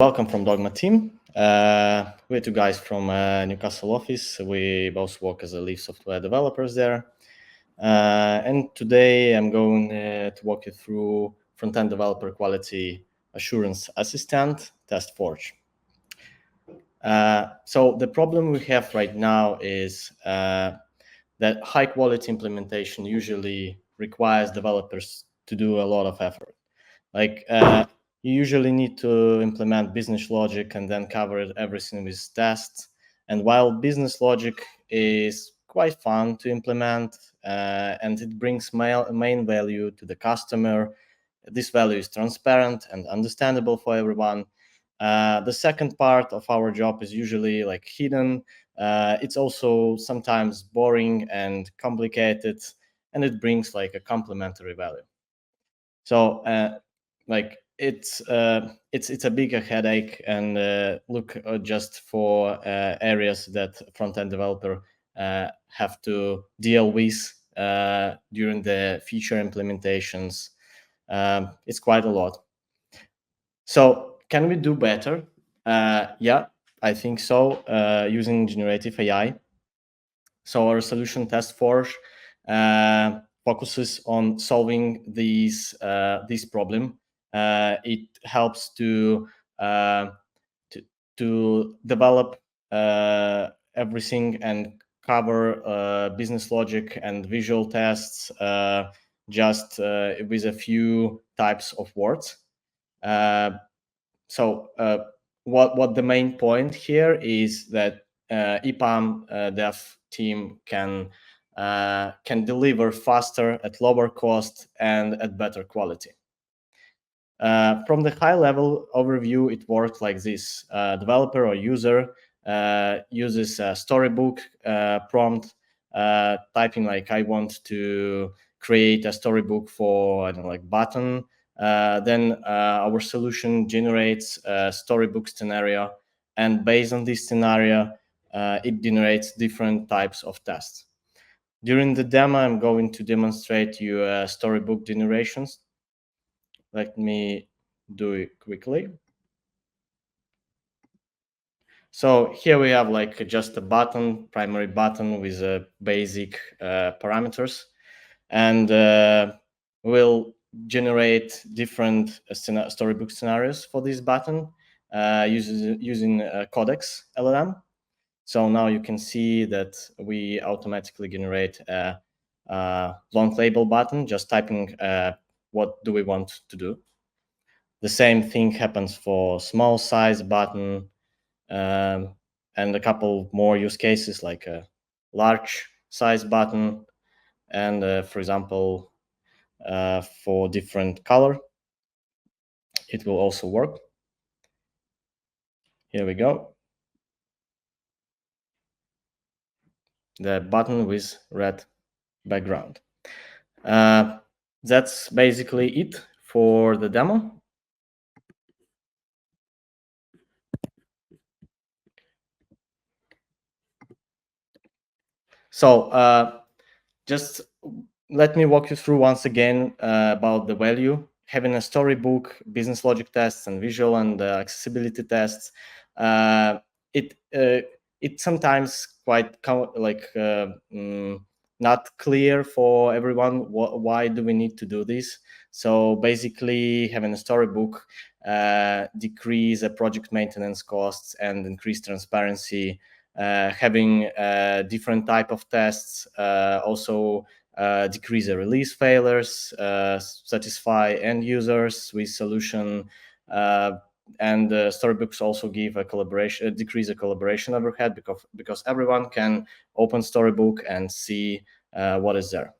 Welcome from Dogma team. We're two guys from Newcastle office. We both work as lead software developers there. And today I'm going to walk you through front-end developer quality assurance assistant, TestForge. So the problem we have right now is that high-quality implementation usually requires developers to do a lot of effort. You usually need to implement business logic and then cover everything with tests. And while business logic is quite fun to implement and it brings main value to the customer, this value is transparent and understandable for everyone. The second part of our job is usually hidden. It's also sometimes boring and complicated, and it brings a complementary value. So it's a bigger headache, and look just for areas that front-end developer have to deal with during the feature implementations. It's quite a lot. So can we do better? Yeah, I think so, using generative AI. So our solution TestForge focuses on solving this problem. It helps to develop everything and cover business logic and visual tests just with a few types of words. What the main point here is that EPAM dev team can deliver faster at lower cost and at better quality. From the high level overview, it works like this. Developer or user uses a storybook prompt, typing I want to create a storybook for button. Then our solution generates a storybook scenario, and based on this scenario, it generates different types of tests. During the demo, I'm going to demonstrate you storybook generations. Let me do it quickly. So here we have just a button, primary button with basic parameters, and we'll generate different storybook scenarios for this button using Codex LLM. So now you can see that we automatically generate a long label button, just typing what do we want to do. The same thing happens for small size button, and a couple more use cases like a large size button, and for example, for different color, it will also work. Here we go. The button with red background. That's basically it for the demo. So just let me walk you through once again about the value. Having a storybook, business logic tests, and visual and accessibility tests, it's sometimes quite not clear for everyone why do we need to do this. So basically, having a storybook decrease project maintenance costs and increase transparency. Having different type of tests also decrease the release failures, satisfy end users with solution, and storybooks also give decrease the collaboration overhead because everyone can open storybook and see what is there.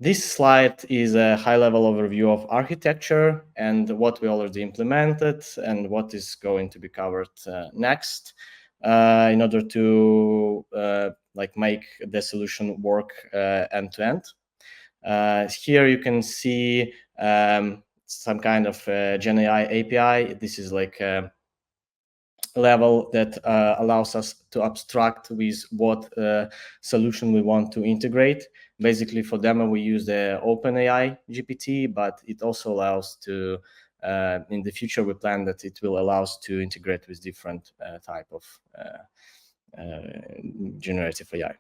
This slide is a high-level overview of architecture and what we already implemented and what is going to be covered next in order to make the solution work end to end. Here you can see some kind of GenAI API. This is a level that allows us to abstract with what solution we want to integrate. Basically, for demo, we use the OpenAI GPT, but it also allows to in the future, we plan that it will allow us to integrate with different type of generative AI.